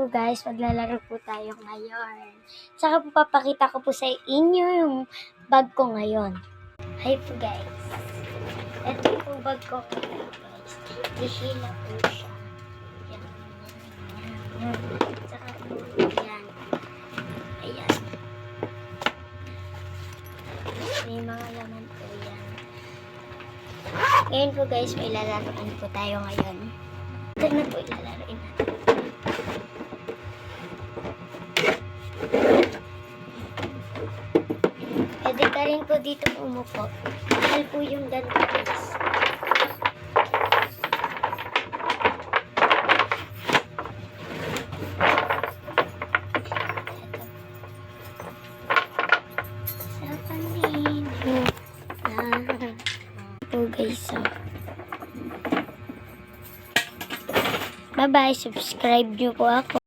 po guys, maglalaro po tayo ngayon. Saka po papakita ko po sa inyo yung bag ko ngayon. Hi po guys. Ito po bag ko guys. Dihila po siya. Yan. Saka po yan. Ayan. May mga laman po yan. Ngayon po guys, may lalaroan po tayo ngayon. Ito na po ilalaroin natin. Pwede ka rin po dito umupo. Mahal po yung ganito guys. Sa panin. Po guys. Bye bye. Subscribe nyo po ako.